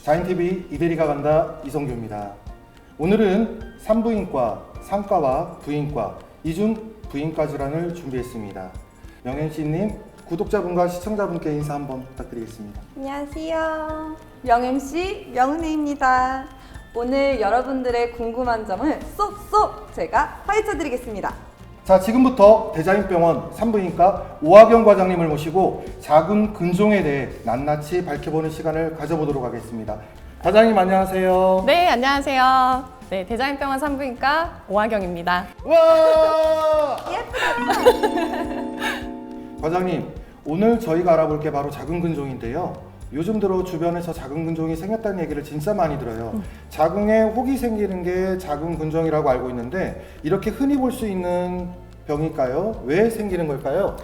자연TV 이대리가 간다 이성규입니다. 오늘은 산부인과, 산과와 부인과, 이중 부인과 질환을 준비했습니다. 명현씨님, 구독자분과 시청자분께 인사 한번 부탁드리겠습니다. 안녕하세요. 명MC 명은혜입니다. 오늘 여러분들의 궁금한 점을 쏙쏙 제가 파헤쳐 드리겠습니다. 자, 지금부터 대자연병원 산부인과 오하경 과장님을 모시고 작은 근종에 대해 낱낱이 밝혀보는 시간을 가져보도록 하겠습니다. 과장님 안녕하세요. 네, 안녕하세요. 네, 대자연병원 산부인과 오하경입니다. 와! 과장님, 오늘 저희가 알아볼 게 바로 작은 근종인데요. 요즘 들어 주변에서 작은 근종이 생겼다는 얘기를 진짜 많이 들어요. 자궁에 혹이 생기는 게 작은 근종이라고 알고 있는데 이렇게 흔히 볼 수 있는 병일까요? 왜 생기는 걸까요?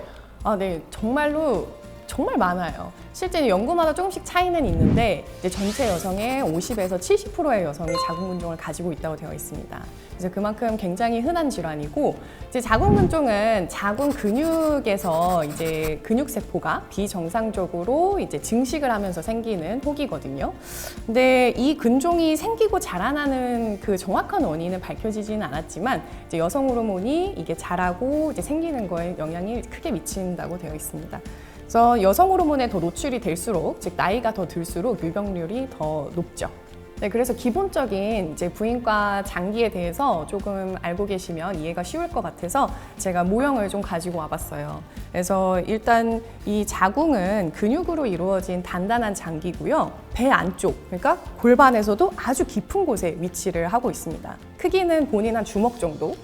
네, 정말로 정말 많아요. 실제 연구마다 조금씩 차이는 있는데 이제 전체 여성의 50에서 70%의 여성이 자궁근종을 가지고 있다고 되어 있습니다. 그래서 그만큼 굉장히 흔한 질환이고, 이제 자궁근종은 자궁 근육에서 이제 근육세포가 비정상적으로 이제 증식을 하면서 생기는 혹이거든요. 근데 이 근종이 생기고 자라나는 그 정확한 원인은 밝혀지지는 않았지만, 이제 여성 호르몬이 이게 자라고 이제 생기는 거에 영향이 크게 미친다고 되어 있습니다. 그래서 여성 호르몬에 더 노출이 될수록, 즉 나이가 더 들수록 유병률이 더 높죠. 네, 그래서 기본적인 이제 부인과 장기에 대해서 조금 알고 계시면 이해가 쉬울 것 같아서 제가 모형을 좀 가지고 와봤어요. 그래서 일단 이 자궁은 근육으로 이루어진 단단한 장기고요. 배 안쪽, 그러니까 골반에서도 아주 깊은 곳에 위치를 하고 있습니다. 크기는 본인 한 주먹 정도.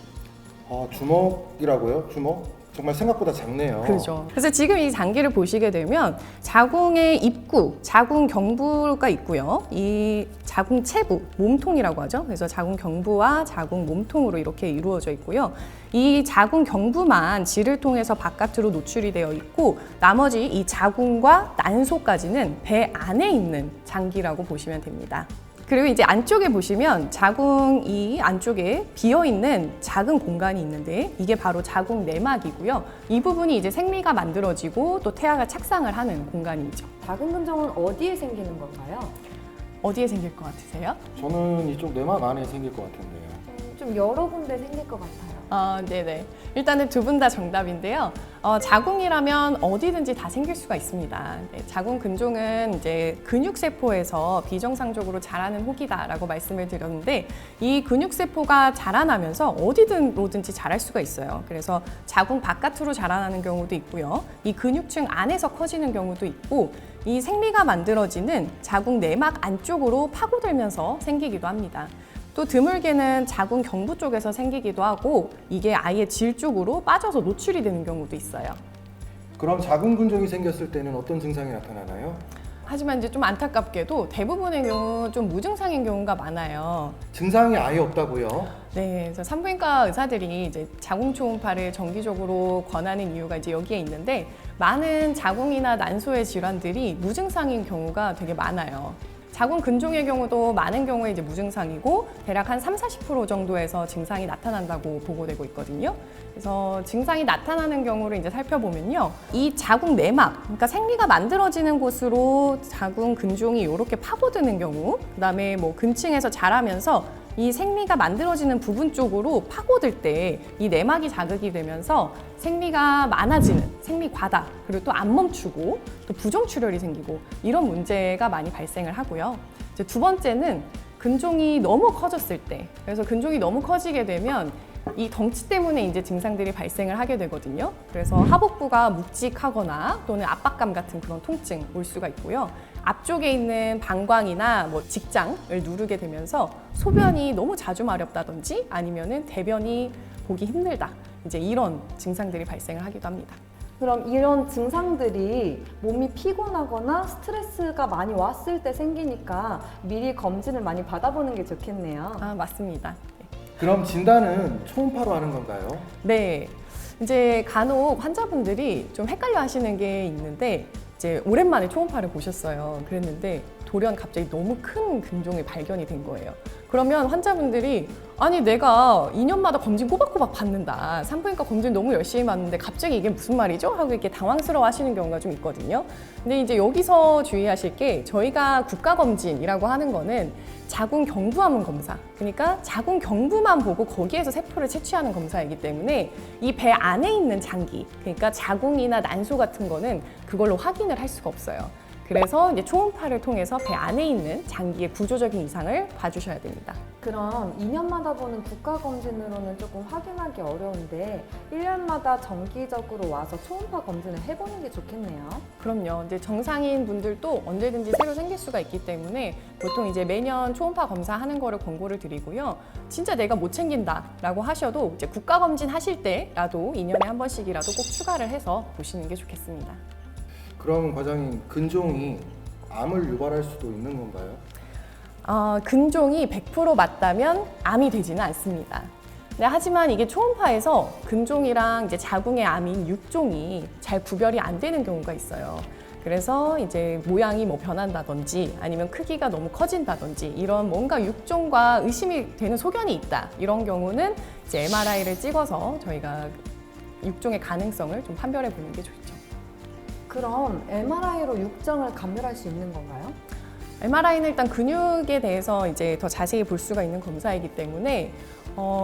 주먹이라고요? 주먹? 정말 생각보다 작네요. 그렇죠. 그래서 지금 이 장기를 보시게 되면 자궁의 입구, 자궁 경부가 있고요. 이 자궁 체부, 몸통이라고 하죠. 그래서 자궁 경부와 자궁 몸통으로 이렇게 이루어져 있고요. 이 자궁 경부만 질을 통해서 바깥으로 노출이 되어 있고, 나머지 이 자궁과 난소까지는 배 안에 있는 장기라고 보시면 됩니다. 그리고 이제 안쪽에 보시면 자궁 이 안쪽에 비어있는 작은 공간이 있는데, 이게 바로 자궁 내막이고요. 이 부분이 이제 생리가 만들어지고 또 태아가 착상을 하는 공간이죠. 작은 근종은 어디에 생기는 걸까요? 어디에 생길 것 같으세요? 저는 이쪽 내막 안에 생길 것 같은데요. 좀 여러 군데 생길 것 같아요. 네네. 일단은 두 분 다 정답인데요. 자궁이라면 어디든지 다 생길 수가 있습니다. 네, 자궁 근종은 이제 근육세포에서 비정상적으로 자라는 혹이다라고 말씀을 드렸는데, 이 근육세포가 자라나면서 어디든지 자랄 수가 있어요. 그래서 자궁 바깥으로 자라나는 경우도 있고요. 이 근육층 안에서 커지는 경우도 있고, 이 생리가 만들어지는 자궁 내막 안쪽으로 파고들면서 생기기도 합니다. 또 드물게는 자궁 경부 쪽에서 생기기도 하고, 이게 아예 질 쪽으로 빠져서 노출이 되는 경우도 있어요. 그럼 작은 근종이 생겼을 때는 어떤 증상이 나타나나요? 하지만 이제 좀 안타깝게도 대부분의 경우 좀 무증상인 경우가 많아요. 증상이 아예 없다고요? 네, 그래서 산부인과 의사들이 이제 자궁 초음파를 정기적으로 권하는 이유가 이제 여기에 있는데, 많은 자궁이나 난소의 질환들이 무증상인 경우가 되게 많아요. 자궁 근종의 경우도 많은 경우에 이제 무증상이고, 대략 한 30-40% 정도에서 증상이 나타난다고 보고되고 있거든요. 그래서 증상이 나타나는 경우를 이제 살펴보면요. 이 자궁 내막, 그러니까 생리가 만들어지는 곳으로 자궁 근종이 이렇게 파고드는 경우, 그다음에 뭐 근층에서 자라면서 이 생리가 만들어지는 부분 쪽으로 파고들 때 이 내막이 자극이 되면서 생리가 많아지는, 생리 과다, 그리고 또 안 멈추고 또 부정출혈이 생기고, 이런 문제가 많이 발생을 하고요. 이제 두 번째는 근종이 너무 커졌을 때, 그래서 근종이 너무 커지게 되면 이 덩치 때문에 이제 증상들이 발생을 하게 되거든요. 그래서 하복부가 묵직하거나 또는 압박감 같은 그런 통증 올 수가 있고요. 앞쪽에 있는 방광이나 뭐 직장을 누르게 되면서 소변이 너무 자주 마렵다든지, 아니면은 대변이 보기 힘들다, 이제 이런 증상들이 발생을 하기도 합니다. 그럼 이런 증상들이 몸이 피곤하거나 스트레스가 많이 왔을 때 생기니까 미리 검진을 많이 받아보는 게 좋겠네요. 맞습니다. 그럼 진단은 초음파로 하는 건가요? 네. 이제 간혹 환자분들이 좀 헷갈려 하시는 게 있는데, 이제 오랜만에 초음파를 보셨어요. 그랬는데 돌연 갑자기 너무 큰 근종이 발견이 된 거예요. 그러면 환자분들이 아니 내가 2년마다 검진 꼬박꼬박 받는다. 산부인과 검진 너무 열심히 받는데 갑자기 이게 무슨 말이죠? 하고 이렇게 당황스러워 하시는 경우가 좀 있거든요. 근데 이제 여기서 주의하실 게 저희가 국가검진이라고 하는 거는 자궁 경부암 검사. 그러니까 자궁 경부만 보고 거기에서 세포를 채취하는 검사이기 때문에 이 배 안에 있는 장기, 그러니까 자궁이나 난소 같은 거는 그걸로 확인을 할 수가 없어요. 그래서 이제 초음파를 통해서 배 안에 있는 장기의 구조적인 이상을 봐주셔야 됩니다. 그럼 2년마다 보는 국가검진으로는 조금 확인하기 어려운데 1년마다 정기적으로 와서 초음파 검진을 해보는 게 좋겠네요. 그럼요. 이제 정상인 분들도 언제든지 새로 생길 수가 있기 때문에 보통 이제 매년 초음파 검사하는 거를 권고를 드리고요. 진짜 내가 못 챙긴다라고 하셔도 이제 국가검진 하실 때라도 2년에 한 번씩이라도 꼭 추가를 해서 보시는 게 좋겠습니다. 그럼 과장님, 근종이 암을 유발할 수도 있는 건가요? 근종이 100% 맞다면 암이 되지는 않습니다. 네, 하지만 이게 초음파에서 근종이랑 이제 자궁의 암인 육종이 잘 구별이 안 되는 경우가 있어요. 그래서 이제 모양이 뭐 변한다든지 아니면 크기가 너무 커진다든지 이런 뭔가 육종과 의심이 되는 소견이 있다. 이런 경우는 이제 MRI를 찍어서 저희가 육종의 가능성을 좀 판별해 보는 게 좋죠. 그럼 MRI로 육정을 감별할 수 있는 건가요? MRI는 일단 근육에 대해서 이제 더 자세히 볼 수가 있는 검사이기 때문에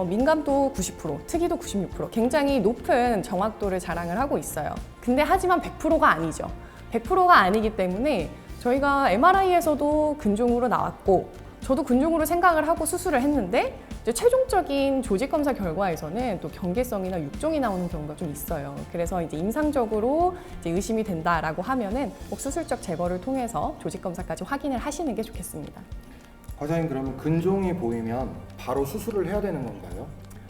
민감도 90%, 특이도 96%, 굉장히 높은 정확도를 자랑을 하고 있어요. 근데 하지만 100%가 아니죠. 100%가 아니기 때문에 저희가 MRI에서도 근종으로 나왔고 저도 근종으로 생각을 하고 수술을 했는데 이제 최종적인 조직 검사 결과에서는 또 경계성이나 육종이 나오는 경우가 좀 있어요. 그래서 이제 임상적으로 이제 의심이 된다라고 하면은 꼭 수술적 제거를 통해서 조직 검사까지 확인을 하시는 게 좋겠습니다. 과장님, 그러면 근종이 보이면 바로 수술을 해야 되는 건가요?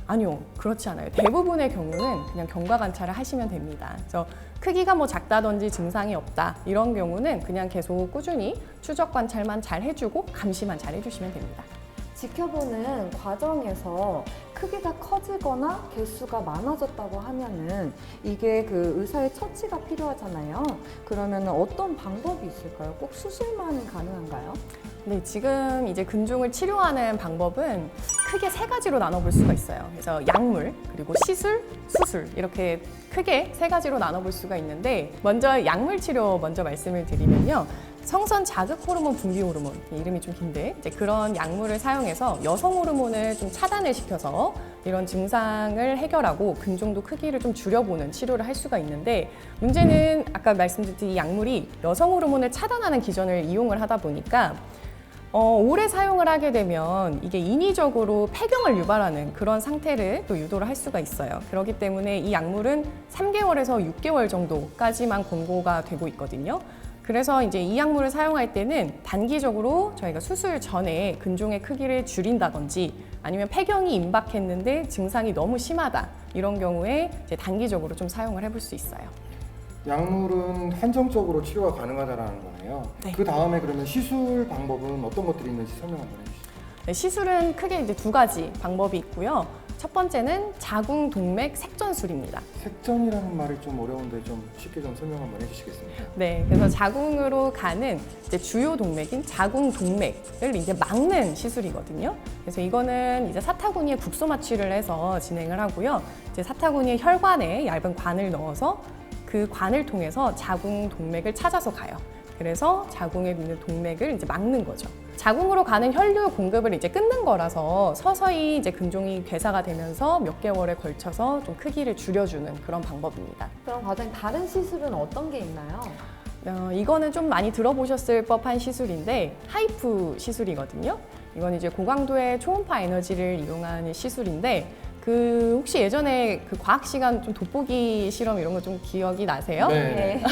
아니요, 그렇지 않아요. 대부분의 경우는 그냥 경과 관찰을 하시면 됩니다. 그래서 크기가 뭐 작다든지 증상이 없다 이런 경우는 그냥 계속 꾸준히 추적 관찰만 잘 해주고 감시만 잘 해주시면 됩니다. 지켜보는 과정에서 크기가 커지거나 개수가 많아졌다고 하면은 이게 그 의사의 처치가 필요하잖아요. 그러면 어떤 방법이 있을까요? 꼭 수술만 가능한가요? 네, 지금 이제 근종을 치료하는 방법은 크게 세 가지로 나눠볼 수가 있어요. 그래서 약물, 그리고 시술, 수술 이렇게 크게 세 가지로 나눠볼 수가 있는데 먼저 약물 치료 먼저 말씀을 드리면요. 성선 자극 호르몬 분비 호르몬, 이름이 좀 긴데 이제 그런 약물을 사용해서 여성 호르몬을 좀 차단을 시켜서 이런 증상을 해결하고 근종도 크기를 좀 줄여보는 치료를 할 수가 있는데 문제는 아까 말씀드린 이 약물이 여성 호르몬을 차단하는 기전을 이용을 하다 보니까 오래 사용을 하게 되면 이게 인위적으로 폐경을 유발하는 그런 상태를 또 유도를 할 수가 있어요. 그렇기 때문에 이 약물은 3개월에서 6개월 정도까지만 권고가 되고 있거든요. 그래서 이제 이 약물을 사용할 때는 단기적으로 저희가 수술 전에 근종의 크기를 줄인다든지 아니면 폐경이 임박했는데 증상이 너무 심하다 이런 경우에 이제 단기적으로 좀 사용을 해볼 수 있어요. 약물은 한정적으로 치료가 가능하다는 거네요. 네. 그 다음에 그러면 시술 방법은 어떤 것들이 있는지 설명 한번 해주시죠. 네, 시술은 크게 이제 두 가지 방법이 있고요. 첫 번째는 자궁 동맥 색전술입니다. 색전이라는 말이 좀 어려운데 좀 쉽게 좀 설명 한번 해주시겠습니까? 네, 그래서 자궁으로 가는 이제 주요 동맥인 자궁 동맥을 이제 막는 시술이거든요. 그래서 이거는 이제 사타구니에 국소 마취를 해서 진행을 하고요. 이제 사타구니의 혈관에 얇은 관을 넣어서 그 관을 통해서 자궁 동맥을 찾아서 가요. 그래서 자궁에 있는 동맥을 이제 막는 거죠. 자궁으로 가는 혈류 공급을 이제 끊는 거라서 서서히 이제 근종이 괴사가 되면서 몇 개월에 걸쳐서 좀 크기를 줄여주는 그런 방법입니다. 그럼 과장님 다른 시술은 어떤 게 있나요? 이거는 좀 많이 들어보셨을 법한 시술인데 하이프 시술이거든요. 이건 이제 고강도의 초음파 에너지를 이용한 시술인데 그 혹시 예전에 그 과학 시간 좀 돋보기 실험 이런 거 좀 기억이 나세요? 네.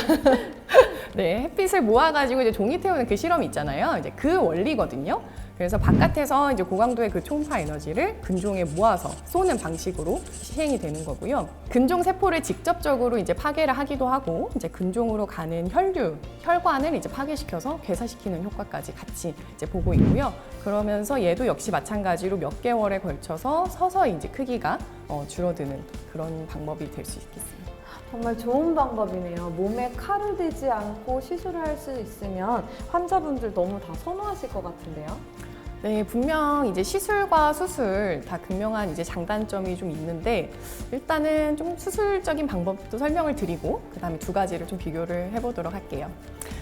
네, 햇빛을 모아가지고 이제 종이 태우는 그 실험이 있잖아요. 이제 그 원리거든요. 그래서 바깥에서 이제 고강도의 그 초음파 에너지를 근종에 모아서 쏘는 방식으로 시행이 되는 거고요. 근종 세포를 직접적으로 이제 파괴를 하기도 하고, 이제 근종으로 가는 혈관을 이제 파괴시켜서 괴사시키는 효과까지 같이 이제 보고 있고요. 그러면서 얘도 역시 마찬가지로 몇 개월에 걸쳐서 서서히 이제 크기가 줄어드는 그런 방법이 될 수 있겠습니다. 정말 좋은 방법이네요. 몸에 칼을 대지 않고 시술을 할 수 있으면 환자분들 너무 다 선호하실 것 같은데요. 네, 분명 이제 시술과 수술 다 극명한 이제 장단점이 좀 있는데 일단은 좀 수술적인 방법도 설명을 드리고 그다음에 두 가지를 좀 비교를 해보도록 할게요.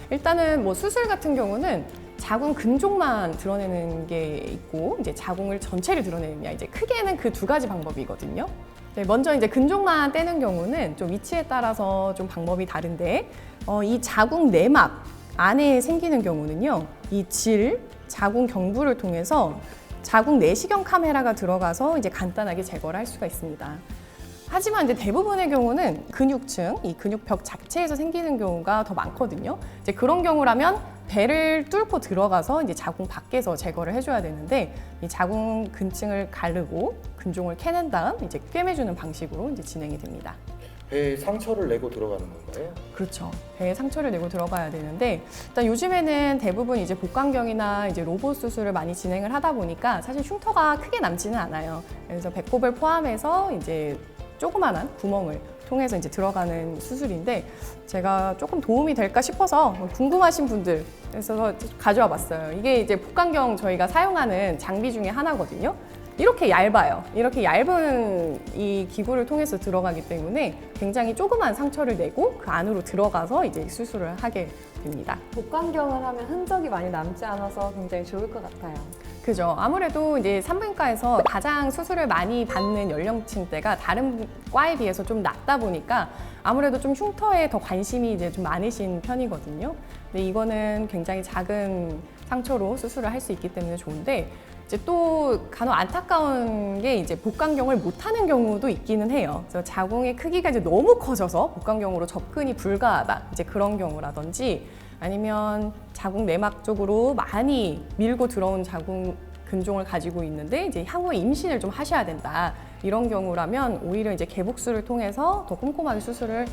일단은 뭐 수술 같은 경우는 자궁 근종만 드러내는 게 있고 이제 자궁을 전체를 드러내느냐 이제 크게는 그 두 가지 방법이거든요. 네, 먼저 이제 근종만 떼는 경우는 좀 위치에 따라서 좀 방법이 다른데 이 자궁 내막 안에 생기는 경우는요, 이 자궁 경부를 통해서 자궁 내시경 카메라가 들어가서 이제 간단하게 제거를 할 수가 있습니다. 하지만 이제 대부분의 경우는 근육층, 이 근육벽 자체에서 생기는 경우가 더 많거든요. 이제 그런 경우라면 배를 뚫고 들어가서 이제 자궁 밖에서 제거를 해줘야 되는데 이 자궁 근층을 가르고 근종을 캐낸 다음 이제 꿰매주는 방식으로 이제 진행이 됩니다. 배에 상처를 내고 들어가는 건가요? 그렇죠. 배에 상처를 내고 들어가야 되는데 일단 요즘에는 대부분 이제 복강경이나 이제 로봇 수술을 많이 진행을 하다 보니까 사실 흉터가 크게 남지는 않아요. 그래서 배꼽을 포함해서 이제 조그만한 구멍을 통해서 이제 들어가는 수술인데 제가 조금 도움이 될까 싶어서 궁금하신 분들 그래서 가져와 봤어요. 이게 이제 복강경 저희가 사용하는 장비 중에 하나거든요. 이렇게 얇아요. 이렇게 얇은 이 기구를 통해서 들어가기 때문에 굉장히 조그만 상처를 내고 그 안으로 들어가서 이제 수술을 하게 됩니다. 복강경을 하면 흔적이 많이 남지 않아서 굉장히 좋을 것 같아요. 그죠. 아무래도 이제 산부인과에서 가장 수술을 많이 받는 연령층대가 다른 과에 비해서 좀 낮다 보니까 아무래도 좀 흉터에 더 관심이 이제 좀 많으신 편이거든요. 근데 이거는 굉장히 작은 상처로 수술을 할 수 있기 때문에 좋은데 이제 또 간혹 안타까운 게 이제 복강경을 못하는 경우도 있기는 해요. 그래서 자궁의 크기가 이제 너무 커져서 복강경으로 접근이 불가하다. 이제 그런 경우라든지 아니면 자궁 내막 쪽으로 많이 밀고 들어온 자궁 근종을 가지고 있는데 이제 향후에 임신을 좀 하셔야 된다. 이런 경우라면 오히려 이제 개복수를 통해서 더 꼼꼼하게 수술을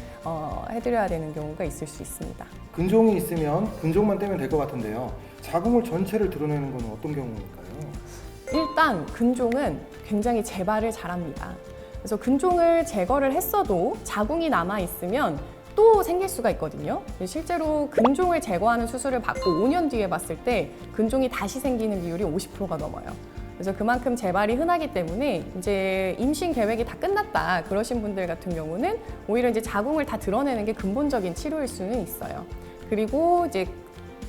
해드려야 되는 경우가 있을 수 있습니다. 근종이 있으면 근종만 떼면 될 것 같은데요. 자궁을 전체를 드러내는 건 어떤 경우일까요? 일단 근종은 굉장히 재발을 잘합니다. 그래서 근종을 제거를 했어도 자궁이 남아 있으면 또 생길 수가 있거든요. 실제로 근종을 제거하는 수술을 받고 5년 뒤에 봤을 때 근종이 다시 생기는 비율이 50%가 넘어요. 그래서 그만큼 재발이 흔하기 때문에 이제 임신 계획이 다 끝났다 그러신 분들 같은 경우는 오히려 이제 자궁을 다 드러내는 게 근본적인 치료일 수는 있어요. 그리고 이제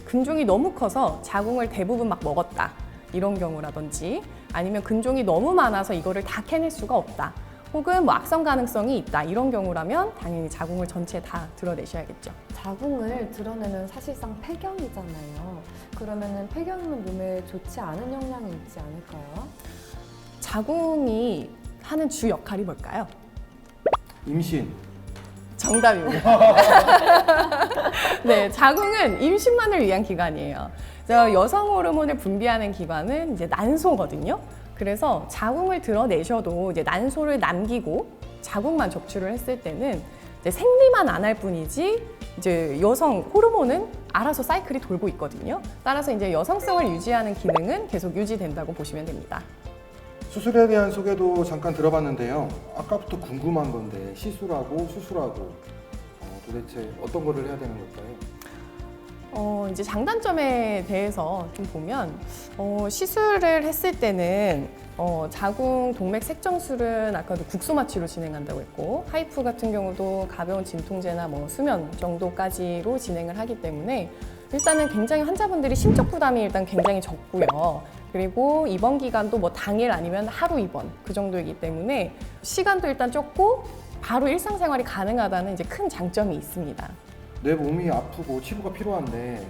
근종이 너무 커서 자궁을 대부분 막 먹었다 이런 경우라든지 아니면 근종이 너무 많아서 이거를 다 캐낼 수가 없다. 혹은 뭐 악성 가능성이 있다 이런 경우라면 당연히 자궁을 전체 다 드러내셔야겠죠. 자궁을 드러내는 사실상 폐경이잖아요. 그러면은 폐경은 몸에 좋지 않은 영향이 있지 않을까요? 자궁이 하는 주 역할이 뭘까요? 임신. 정답입니다. 네, 자궁은 임신만을 위한 기관이에요. 그래서 여성 호르몬을 분비하는 기관은 이제 난소거든요. 그래서 자궁을 드러내셔도 이제 난소를 남기고 자궁만 적출을 했을 때는 이제 생리만 안 할 뿐이지 이제 여성 호르몬은 알아서 사이클이 돌고 있거든요. 따라서 이제 여성성을 유지하는 기능은 계속 유지된다고 보시면 됩니다. 수술에 대한 소개도 잠깐 들어봤는데요. 아까부터 궁금한 건데 시술하고 수술하고 도대체 어떤 거를 해야 되는 걸까요? 이제 장단점에 대해서 좀 보면 시술을 했을 때는 자궁 동맥 색정술은 아까도 국소 마취로 진행한다고 했고 하이프 같은 경우도 가벼운 진통제나 뭐 수면 정도까지로 진행을 하기 때문에 일단은 굉장히 환자분들이 심적 부담이 일단 굉장히 적고요. 그리고 입원 기간도 뭐 당일 아니면 하루 입원 그 정도이기 때문에 시간도 일단 적고 바로 일상생활이 가능하다는 이제 큰 장점이 있습니다. 내 몸이 아프고 치료가 필요한데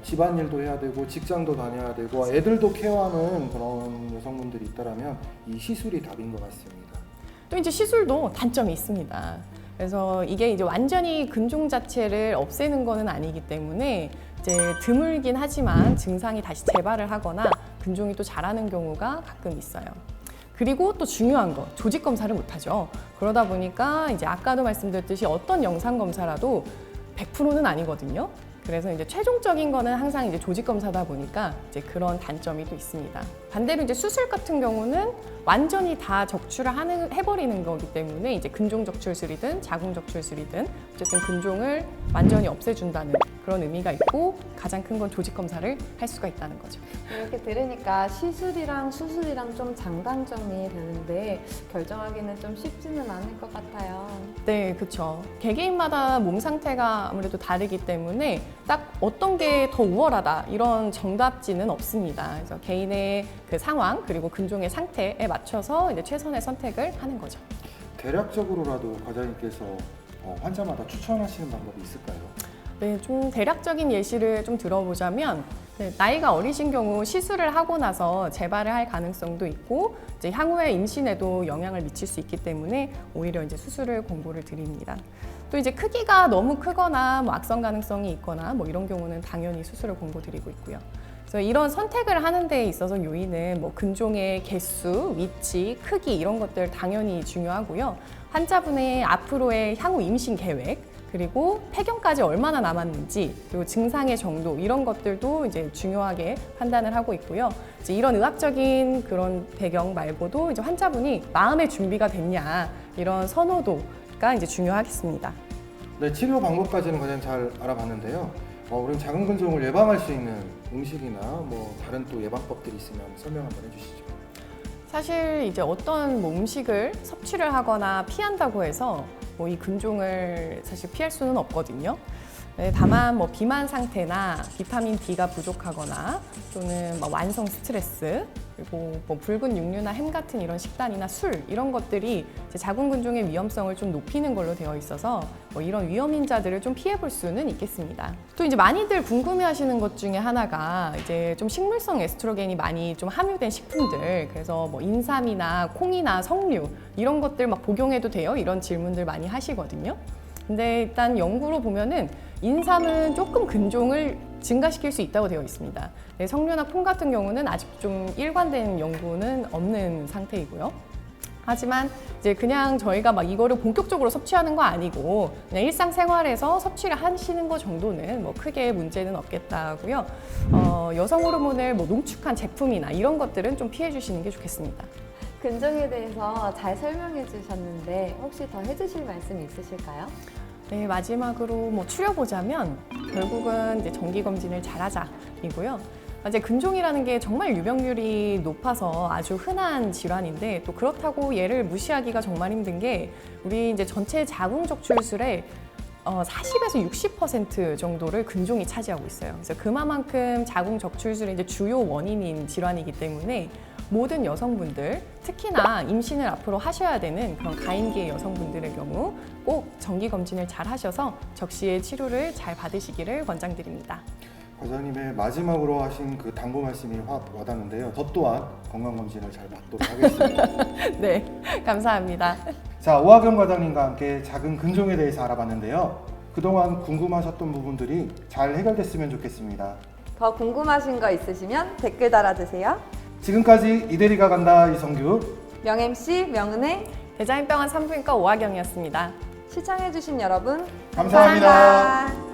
집안일도 해야 되고 직장도 다녀야 되고 애들도 케어하는 그런 여성분들이 있다면 이 시술이 답인 것 같습니다. 또 이제 시술도 단점이 있습니다. 그래서 이게 이제 완전히 근종 자체를 없애는 거는 아니기 때문에 이제 드물긴 하지만 증상이 다시 재발을 하거나 근종이 또 자라는 경우가 가끔 있어요. 그리고 또 중요한 거, 조직 검사를 못 하죠. 그러다 보니까 이제 아까도 말씀드렸듯이 어떤 영상 검사라도 100%는 아니거든요. 그래서 이제 최종적인 거는 항상 이제 조직 검사다 보니까 이제 그런 단점이 또 있습니다. 반대로 이제 수술 같은 경우는 완전히 다 적출을 해버리는 거기 때문에 이제 근종 적출술이든 자궁 적출술이든 어쨌든 근종을 완전히 없애준다는 그런 의미가 있고 가장 큰 건 조직 검사를 할 수가 있다는 거죠. 이렇게 들으니까 시술이랑 수술이랑 좀 장단점이 되는데 결정하기는 좀 쉽지는 않을 것 같아요. 네, 그렇죠. 개개인마다 몸 상태가 아무래도 다르기 때문에 딱 어떤 게 더 우월하다 이런 정답지는 없습니다. 그래서 개인의 그 상황 그리고 근종의 상태에 맞춰서 이제 최선의 선택을 하는 거죠. 대략적으로라도 과장님께서 환자마다 추천하시는 방법이 있을까요? 네, 좀 대략적인 예시를 좀 들어보자면 네, 나이가 어리신 경우 시술을 하고 나서 재발을 할 가능성도 있고 이제 향후에 임신에도 영향을 미칠 수 있기 때문에 오히려 이제 수술을 권고를 드립니다. 또 이제 크기가 너무 크거나 뭐 악성 가능성이 있거나 뭐 이런 경우는 당연히 수술을 권고드리고 있고요. 그래서 이런 선택을 하는 데 있어서 요인은 뭐 근종의 개수, 위치, 크기 이런 것들 당연히 중요하고요. 환자분의 앞으로의 향후 임신 계획, 그리고 폐경까지 얼마나 남았는지, 그리고 증상의 정도 이런 것들도 이제 중요하게 판단을 하고 있고요. 이제 이런 의학적인 그런 배경 말고도 이제 환자분이 마음의 준비가 됐냐 이런 선호도가 이제 중요하겠습니다. 네, 치료 방법까지는 과장님 잘 알아봤는데요. 우리 작은 근종을 예방할 수 있는 음식이나 뭐 다른 또 예방법들이 있으면 설명 한번 해주시죠. 사실 이제 어떤 뭐 음식을 섭취를 하거나 피한다고 해서 뭐 이 근종을 사실 피할 수는 없거든요. 네, 다만 뭐 비만 상태나 비타민 D가 부족하거나 또는 뭐 완성 스트레스 그리고 뭐 붉은 육류나 햄 같은 이런 식단이나 술 이런 것들이 이제 자궁 근종의 위험성을 좀 높이는 걸로 되어 있어서 뭐 이런 위험인자들을 좀 피해 볼 수는 있겠습니다. 또 이제 많이들 궁금해하시는 것 중에 하나가 이제 좀 식물성 에스트로겐이 많이 좀 함유된 식품들 그래서 뭐 인삼이나 콩이나 석류 이런 것들 막 복용해도 돼요? 이런 질문들 많이 하시거든요. 근데 일단 연구로 보면은 인삼은 조금 근종을 증가시킬 수 있다고 되어 있습니다. 네, 석류나 콩 같은 경우는 아직 좀 일관된 연구는 없는 상태이고요. 하지만 이제 그냥 저희가 막 이거를 본격적으로 섭취하는 거 아니고 그냥 일상생활에서 섭취를 하시는 거 정도는 뭐 크게 문제는 없겠다고요. 여성 호르몬을 뭐 농축한 제품이나 이런 것들은 좀 피해 주시는 게 좋겠습니다. 근종에 대해서 잘 설명해 주셨는데 혹시 더 해주실 말씀 있으실까요? 네, 마지막으로 뭐 추려보자면 결국은 이제 정기 검진을 잘하자이고요. 이제 근종이라는 게 정말 유병률이 높아서 아주 흔한 질환인데 또 그렇다고 얘를 무시하기가 정말 힘든 게 우리 이제 전체 자궁 적출술의 40에서 60% 정도를 근종이 차지하고 있어요. 그래서 그만큼 자궁 적출술의 이제 주요 원인인 질환이기 때문에 모든 여성분들, 특히나 임신을 앞으로 하셔야 되는 그런 가임기의 여성분들의 경우 꼭 정기 검진을 잘 하셔서 적시에 치료를 잘 받으시기를 권장드립니다. 과장님의 마지막으로 하신 그 당부 말씀이 확 와닿는데요. 저 또한 건강검진을 잘 받도록 하겠습니다. 네, 감사합니다. 자, 오하경 과장님과 함께 작은 근종에 대해서 알아봤는데요. 그동안 궁금하셨던 부분들이 잘 해결됐으면 좋겠습니다. 더 궁금하신 거 있으시면 댓글 달아주세요. 지금까지 이대리가 간다 이성규, 명-MC 명은혜 대장인병원 산부인과 오하경이었습니다. 시청해주신 여러분 감사합니다. 감사합니다.